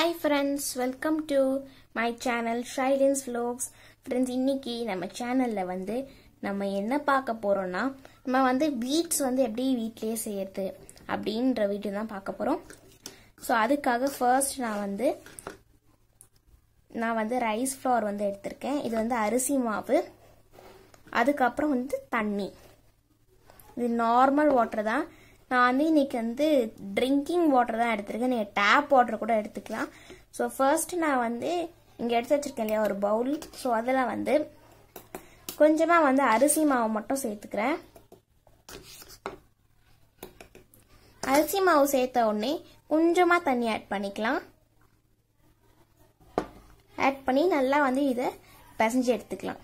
Hi friends, welcome to my channel Shailin's Vlogs. Friends, இன்னைக்கு நம்ம சேனல்ல நம்ம என்ன பார்க்க போறோம்னா நம்ம பீட்ஸ் எப்படி வீட்லயே செய்யறது அப்படின்ற வீடியோ தான் பார்க்க போறோம். சோ அதுக்காக ஃபர்ஸ்ட் நான் ரைஸ் ஃப்ளோர் எடுத்துர்க்கேன். இது அரிசி மாவு. அதுக்கு அப்புறம் தண்ணி. இது நார்மல் வாட்டர் தான். நான் இன்னைக்கு ட்ரிங்கிங் வாட்டர் தான் எடுத்துருக்கேன். நீங்க டேப் வாட்டர் கூட எடுத்துக்கலாம். ஸோ ஃபர்ஸ்ட் நான் இங்க எடுத்து வச்சிருக்கேன் இல்லையா ஒரு பவுல். ஸோ அதில் கொஞ்சமா அரிசி மாவு மட்டும் சேர்த்துக்கிறேன். அரிசி மாவு சேர்த்த உடனே கொஞ்சமா தண்ணி ஆட் பண்ணிக்கலாம். ஆட் பண்ணி நல்லா இதை பிசைஞ்சு எடுத்துக்கலாம்.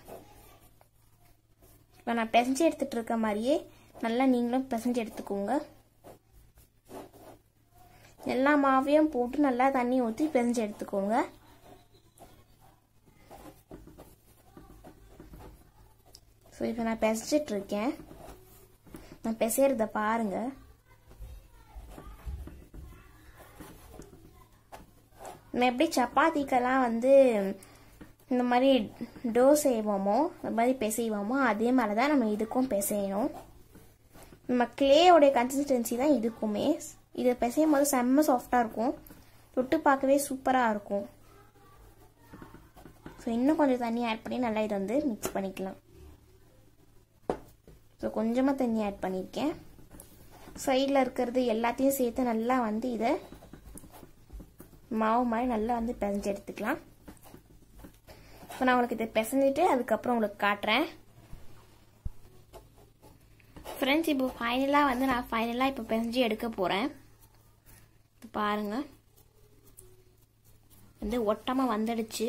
இப்போ நான் பிசைஞ்சு எடுத்துட்டு இருக்க மாதிரியே நல்லா நீங்களும் பிசைஞ்சு எடுத்துக்கோங்க. எல்லா மாவையும் போட்டு நல்லா தண்ணி ஊற்றி பிசைஞ்சு எடுத்துக்கோங்க. ஸோ இப்போ நான் பிசைச்சிட்டு இருக்கேன். நான் பிசைறத பாருங்க. நம்ம எப்படி சப்பாத்திக்கெல்லாம் இந்த மாதிரி டோ செய்வோமோ இந்த மாதிரி பிசைவோமோ அதே மாதிரி தான் நம்ம இதுக்கும் பிசையணும். நம்ம கிளேயோடைய கன்சிஸ்டன்சி தான் இதுக்குமே. இதை பிசையும் போது செம்ம சாஃப்டா இருக்கும். தொட்டு பார்க்கவே சூப்பரா இருக்கும். ஸோ இன்னும் கொஞ்சம் தண்ணி ஆட் பண்ணி நல்லா இதை மிக்ஸ் பண்ணிக்கலாம். ஸோ கொஞ்சமா தண்ணி ஆட் பண்ணியிருக்கேன். சைடில் இருக்கிறது எல்லாத்தையும் சேர்த்து நல்லா இதை மாவு மாதிரி நல்லா பிசைஞ்சு எடுத்துக்கலாம். இப்போ நான் உங்களுக்கு இதை பிசைஞ்சிட்டு அதுக்கப்புறம் உங்களுக்கு காட்டுறேன். ஃப்ரெண்ட்ஸ், இப்போ ஃபைனலாக நான் இப்போ பிசைஞ்சு எடுக்க போகிறேன். பாருங்க, ஒட்டாமல் வந்துடுச்சு.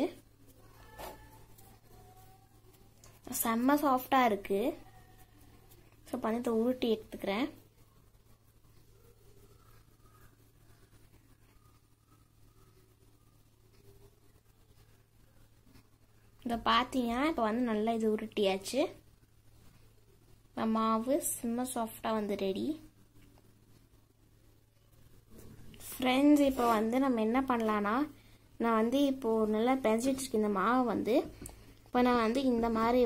செம்ம சாஃப்டாக இருக்கு. ஸோ பண்ணி உருட்டி எடுத்துக்கிறேன். இதை பார்த்தீங்கன்னா இப்போ நல்லா இது உருட்டியாச்சு. மாவு செம்ம சாஃப்டாக ரெடி. ஃப்ரெண்ட்ஸ், இப்போ நம்ம என்ன பண்ணலான்னா நான் இப்போ நல்லா பிசைஞ்சிட்டு இருக்கேன் இந்த மாவு. இப்போ நான் இந்த மாதிரி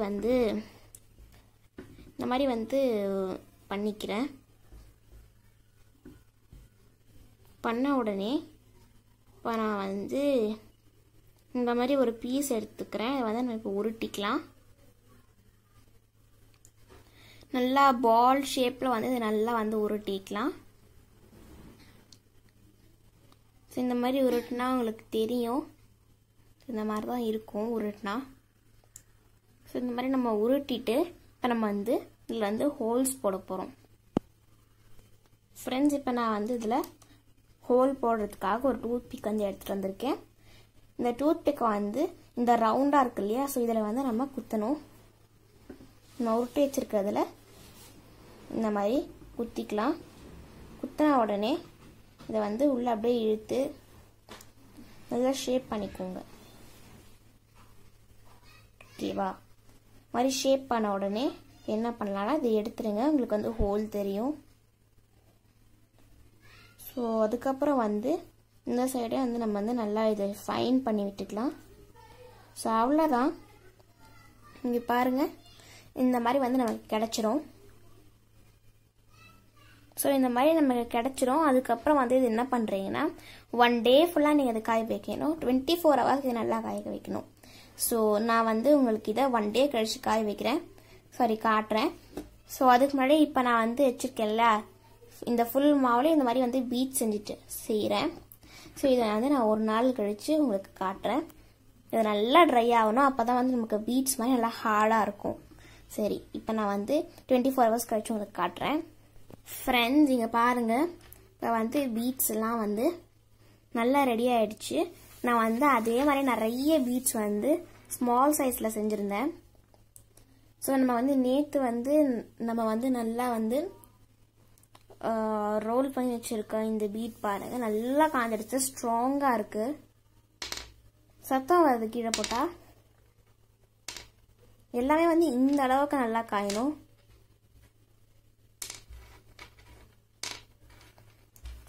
பண்ணிக்கிறேன். பண்ண உடனே இப்போ நான் இந்த மாதிரி ஒரு பீஸ் எடுத்துக்கிறேன். நம்ம இப்போ உருட்டிக்கலாம். நல்லா பால் ஷேப்ல இது நல்லா உருட்டிக்கலாம். இந்த மாதிரி உருட்டினா உங்களுக்கு தெரியும். இந்த மாதிரி தான் இருக்கும் உருட்டினா. ஸோ இந்த மாதிரி நம்ம உருட்டிட்டு இப்போ நம்ம இதில் ஹோல்ஸ் போட போகிறோம். ஃப்ரெண்ட்ஸ், இப்போ நான் இதில் ஹோல் போடுறதுக்காக ஒரு டூத் பிக் எடுத்துகிட்டு வந்திருக்கேன். இந்த டூத் பிக்கை இந்த ரவுண்டாக இருக்கு இல்லையா, ஸோ இதில் நம்ம குத்தணும். நம்ம உருட்டி வச்சிருக்கிறதுல இந்த மாதிரி குத்திக்கலாம். குத்தின உடனே இதை உள்ள அப்படியே இழுத்து நல்லா ஷேப் பண்ணிக்கோங்க. ஓகேவா? மாதிரி ஷேப் பண்ண உடனே என்ன பண்ணலாம்னா இதை எடுத்துருங்க. உங்களுக்கு ஹோல் தெரியும். ஸோ அதுக்கப்புறம் இந்த சைடே நம்ம நல்லா இதை ஃபைன் பண்ணி விட்டுக்கலாம். ஸோ அவ்வளோதான். இங்கே பாருங்க, இந்த மாதிரி நமக்கு கிடைச்சிரும். ஸோ இந்த மாதிரி நமக்கு கிடைச்சிரும். அதுக்கப்புறம் இது என்ன பண்ணுறீங்கன்னா 1 டே ஃபுல்லாக நீங்கள் அதை காய வைக்கணும். 24 hours இதை நல்லா காய வைக்கணும். ஸோ நான் உங்களுக்கு இதை 1 டே கழிச்சு காய வைக்கிறேன். காட்டுறேன். ஸோ அதுக்கு முன்னாடி இப்போ நான் வச்சுருக்கேன்ல இந்த ஃபுல் மாவுல இந்த மாதிரி பீட் செஞ்சுட்டு செய்கிறேன். ஸோ இதை நான் ஒரு நாள் கழிச்சு உங்களுக்கு காட்டுறேன். இது நல்லா ட்ரை ஆகணும். அப்போ தான் நமக்கு பீட்ஸ் மாதிரி நல்லா ஹார்டாக இருக்கும். சரி, இப்போ நான் 24 hours கழிச்சு உங்களுக்கு காட்டுறேன். ஃப்ரெண்ட்ஸ், இங்கே பாருங்க, இப்போ பீட்ஸ் எல்லாம் நல்லா ரெடி ஆயிடுச்சு. நான் அதே மாதிரி நிறைய பீட்ஸ் ஸ்மால் சைஸில் செஞ்சுருந்தேன். ஸோ நம்ம நேற்று நம்ம நல்லா ரோல் பண்ணி வச்சிருக்கோம். இந்த பீட் பாருங்க நல்லா காஞ்சிடுச்சு. ஸ்ட்ராங்காக இருக்கு. சத்தம் வருது கீழே போட்டா. எல்லாமே இந்த அளவுக்கு நல்லா காயணும்.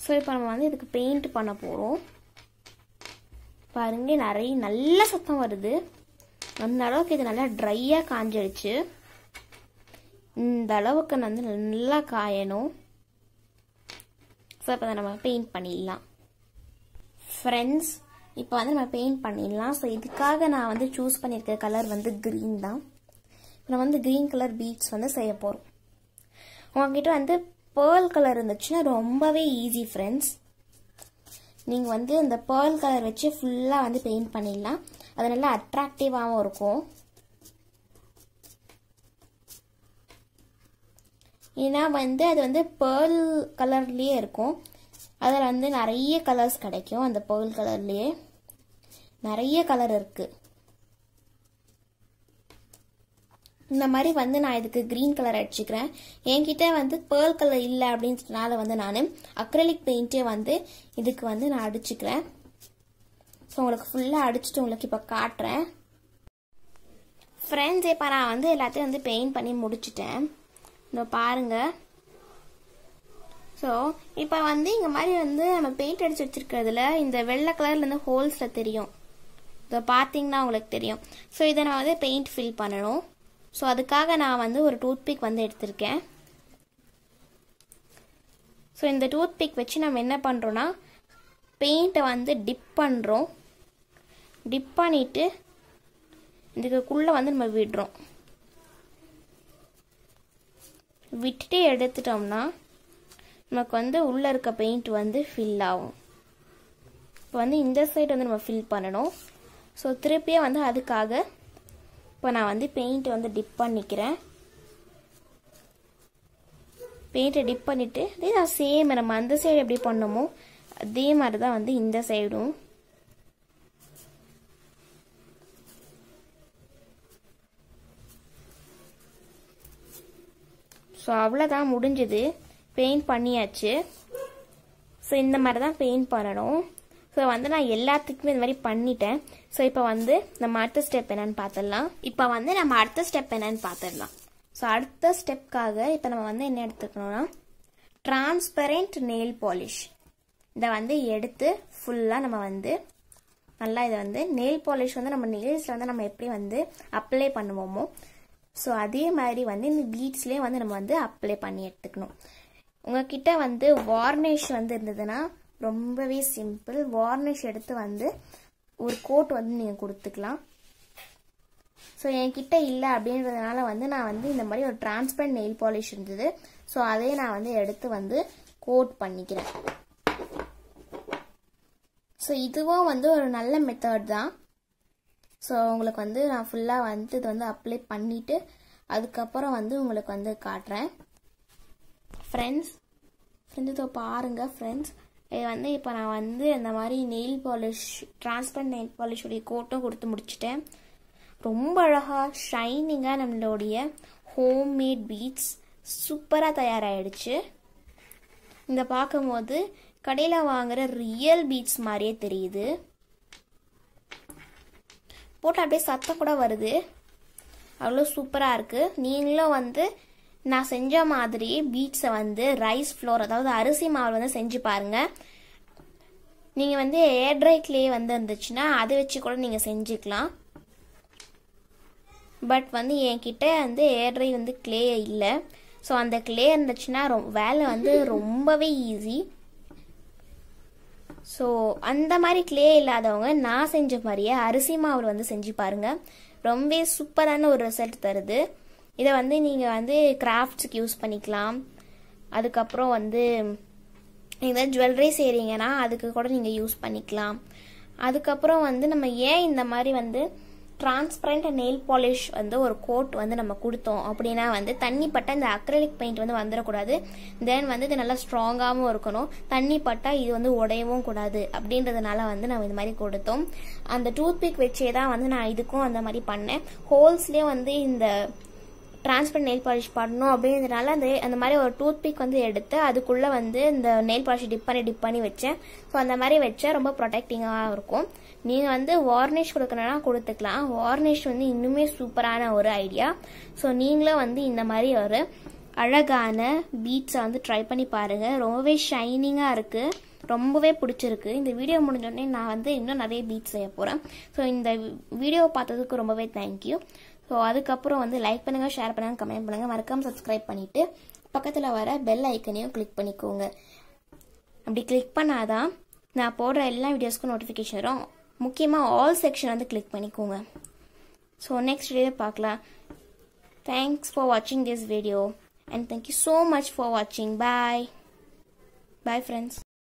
ஸோ இப்போ நம்ம இதுக்கு பெயிண்ட் பண்ண போகிறோம். பாருங்க நிறைய நல்ல சத்தம் வருது. அந்த அளவுக்கு இது நல்லா ட்ரையாக காஞ்சிடுச்சு. இந்த அளவுக்கு வந்து நல்லா காயணும். ஸோ இப்போ நம்ம பெயிண்ட் பண்ணிடலாம் ஃப்ரெண்ட்ஸ். இப்போ வந்து நம்ம பெயிண்ட் பண்ணிடலாம். ஸோ இதுக்காக நான் வந்து சூஸ் பண்ணியிருக்க கலர் வந்து க்ரீன் தான். நான் வந்து க்ரீன் கலர் பீட்ஸ் வந்து செய்ய போகிறோம். உங்ககிட்ட வந்து பேர்ல் கலர் இருந்துச்சுன்னா ரொம்பவே ஈஸி ஃப்ரெண்ட்ஸ். நீங்கள் வந்து இந்த பேர்ல் கலர் வச்சு ஃபுல்லாக வந்து பெயிண்ட் பண்ணிடலாம். அது நல்லா அட்ராக்டிவாகவும் இருக்கும். ஏன்னா வந்து அது வந்து பேர்ல் கலர்லேயே இருக்கும். அதில் வந்து நிறைய கலர்ஸ் கிடைக்கும். அந்த பேர்ல் கலர்லேயே நிறைய கலர் இருக்குது. இந்த மாதிரி வந்து நான் இதுக்கு க்ரீன் கலர் அடிச்சுக்கிறேன். என்கிட்ட வந்து பேர்ல் கலர் இல்லை அப்படின்றதுனால வந்து நான் அக்ரிலிக் பெயிண்டே வந்து இதுக்கு வந்து நான் அடிச்சுக்கிறேன். ஸோ உங்களுக்கு ஃபுல்லாக அடிச்சுட்டு உங்களுக்கு இப்போ காட்டுறேன் ஃப்ரெண்ட்ஸ். இப்போ நான் வந்து எல்லாத்தையும் வந்து பெயிண்ட் பண்ணி முடிச்சுட்டேன். இந்த பாருங்க. ஸோ இப்போ வந்து இந்த மாதிரி வந்து நம்ம பெயிண்ட் அடிச்சு வச்சிருக்கிறதுல இந்த வெள்ளை கலர்ல இருந்து ஹோல்ஸில் தெரியும். இதை பார்த்தீங்கன்னா உங்களுக்கு தெரியும். ஸோ இதை நான் வந்து பெயிண்ட் ஃபில் பண்ணணும். ஸோ அதுக்காக நான் வந்து ஒரு டூத்பிக் வந்து எடுத்திருக்கேன். ஸோ இந்த டூத்பிக் வச்சு நம்ம என்ன பண்ணுறோன்னா பெயிண்ட்டை வந்து டிப் பண்ணுறோம். டிப் பண்ணிவிட்டு இதுக்குள்ளே வந்து நம்ம விடுறோம். விட்டுட்டு எடுத்துட்டோம்னா நமக்கு வந்து உள்ளே இருக்க பெயிண்ட் வந்து ஃபில் ஆகும். இப்போ வந்து இந்த சைடு வந்து நம்ம ஃபில் பண்ணணும். ஸோ திருப்பியே வந்து அதுக்காக இப்போ நான் வந்து பெயிண்ட் வந்து டிப் பண்ணிக்கிறேன். பெயிண்ட்டை டிப் பண்ணிவிட்டு அதே தான் சேம் நம்ம அந்த சைடு எப்படி பண்ணோமோ அதே மாதிரி தான் வந்து இந்த சைடும். ஸோ அவ்வளோதான் முடிஞ்சது. பெயிண்ட் பண்ணியாச்சு. ஸோ இந்த மாதிரி தான் பெயிண்ட் பண்ணணும். ஸோ வந்து நான் எல்லாத்துக்குமே இந்த மாதிரி பண்ணிட்டேன். ஸோ இப்போ வந்து நம்ம அடுத்த ஸ்டெப் என்னன்னு பார்த்துடலாம். ஸோ அடுத்த ஸ்டெப்காக இப்போ நம்ம வந்து என்ன எடுத்துக்கணும்னா டிரான்ஸ்பரண்ட் நெயில் பாலிஷ். இதை வந்து எடுத்து ஃபுல்லாக நம்ம வந்து நல்லா இதை வந்து நெயில் பாலிஷ் வந்து நம்ம நெயில்ஸில் வந்து நம்ம எப்படி வந்து அப்ளை பண்ணுவோமோ ஸோ அதே மாதிரி வந்து இந்த பீட்ஸ்லேயே வந்து நம்ம வந்து அப்ளை பண்ணி எடுத்துக்கணும். உங்ககிட்ட வந்து வார்னிஷ் வந்து இருந்ததுன்னா ரொம்பவே சிம்பிள். வார்னிஷ் எடுத்து வந்து ஒரு கோட் வந்து நீங்கள் கொடுத்துக்கலாம். ஸோ என்கிட்ட இல்லை அப்படின்றதுனால வந்து நான் வந்து இந்த மாதிரி ஒரு டிரான்ஸ்பரண்ட் நெயில் பாலிஷ் இருந்தது. ஸோ அதே நான் வந்து எடுத்து வந்து கோட் பண்ணிக்கிறேன். ஸோ இதுவும் வந்து ஒரு நல்ல மெத்தட் தான். ஸோ உங்களுக்கு வந்து நான் ஃபுல்லாக வந்து இது வந்து அப்ளை பண்ணிவிட்டு அதுக்கப்புறம் வந்து உங்களுக்கு வந்து காட்டுறேன் ஃப்ரெண்ட்ஸ். இதோ பாருங்கள் ஃப்ரெண்ட்ஸ். இது வந்து இப்போ நான் வந்து இந்த மாதிரி நெயில் பாலிஷ் டிரான்ஸ்பரண்ட் நெயில் பாலிஷோடைய கோட்டும் கொடுத்து முடிச்சிட்டேன். ரொம்ப அழகாக ஷைனிங்காக நம்மளுடைய ஹோம்மேட் பீட்ஸ் சூப்பராக தயாராகிடுச்சு. இந்த பார்க்கும்போது கடையில் வாங்குகிற ரியல் பீட்ஸ் மாதிரியே தெரியுது. போட்டு அப்படியே சத்தம் கூட வருது. அவ்வளோ சூப்பராக இருக்குது. நீங்களும் வந்து நான் செஞ்ச மாதிரி பீட்ஸை வந்து ரைஸ் ஃப்ளோர் அதாவது அரிசி மாவு வந்து செஞ்சு பாருங்கள். நீங்கள் வந்து ஏர் ட்ரை கிளே வந்து இருந்துச்சுன்னா அதை வச்சு கூட நீங்கள் செஞ்சுக்கலாம். பட் வந்து என்கிட்ட வந்து ஏர் ட்ரை வந்து கிளே இல்லை. ஸோ அந்த கிளே இருந்துச்சுன்னா வேலை வந்து ரொம்பவே ஈஸி. ஸோ அந்த மாதிரி கிளே இல்லாதவங்க நான் செஞ்ச மாதிரியே அரிசி மாவு வந்து செஞ்சு பாருங்கள். ரொம்ப சூப்பரான ஒரு ரிசல்ட் தருது. இதை வந்து நீங்கள் வந்து கிராஃப்ட்ஸுக்கு யூஸ் பண்ணிக்கலாம். அதுக்கப்புறம் வந்து நீங்கள் ஜுவல்லரி செய்கிறீங்கன்னா அதுக்கு கூட நீங்கள் யூஸ் பண்ணிக்கலாம். அதுக்கப்புறம் வந்து நம்ம ஏன் இந்த மாதிரி வந்து டிரான்ஸ்பரண்ட் நெயில் பாலிஷ் வந்து ஒரு கோட் வந்து நம்ம கொடுத்தோம் அப்படின்னா வந்து தண்ணி பட்டால் இந்த அக்ரிலிக் பெயிண்ட் வந்து வந்துடக்கூடாது. தென் வந்து இது நல்லா ஸ்ட்ராங்காகவும் இருக்கணும். தண்ணி பட்டால் இது வந்து உடையவும் கூடாது அப்படின்றதுனால வந்து நம்ம இந்த மாதிரி கொடுத்தோம். அந்த டூத்பிக் வச்சே தான் வந்து நான் இதுக்கும் அந்த மாதிரி பண்ணேன். ஹோல்ஸ்லேயே வந்து இந்த டிரான்ஸ்பரண்ட் நெயில் பாலிஷ் பண்ணணும் அப்படின்றதுனால அந்த மாதிரி ஒரு டூத்பிக் வந்து எடுத்து அதுக்குள்ளே வந்து இந்த நெயில் பாலிஷ் டிப் பண்ணி வச்சேன். ஸோ அந்த மாதிரி வச்சா ரொம்ப ப்ரொடெக்டிங்காக இருக்கும். நீங்கள் வந்து வார்னிஷ் கொடுக்கணும்னா கொடுத்துக்கலாம். வார்னிஷ் வந்து இன்னுமே சூப்பரான ஒரு ஐடியா. ஸோ நீங்களும் வந்து இந்த மாதிரி ஒரு அழகான பீட்ஸை வந்து ட்ரை பண்ணி பாருங்கள். ரொம்பவே ஷைனிங்காக இருக்குது. ரொம்பவே பிடிச்சிருக்கு. இந்த வீடியோ முடிஞ்சோடனே நான் வந்து இன்னும் நிறைய பீட்ஸ் செய்ய போகிறேன். ஸோ இந்த வீடியோ பார்த்ததுக்கு ரொம்பவே தேங்க்யூ. ஸோ அதுக்கப்புறம் வந்து லைக் பண்ணுங்கள், ஷேர் பண்ணுங்கள், கமெண்ட் பண்ணுங்கள், மறக்காமல் சப்ஸ்கிரைப் பண்ணிவிட்டு பக்கத்தில் வர பெல் ஐக்கனையும் கிளிக் பண்ணிக்கோங்க. அப்படி கிளிக் பண்ணாதான் நான் போடுற எல்லா வீடியோஸ்க்கும் நோட்டிஃபிகேஷன் வரும். முக்கியமாக ஆல் செக்ஷன் வந்து கிளிக் பண்ணிக்கோங்க. ஸோ நெக்ஸ்ட் வீடியோ பார்க்கலாம். தேங்க்ஸ் ஃபார் வாட்சிங் this video and thank you so much for watching. Bye. Bye friends.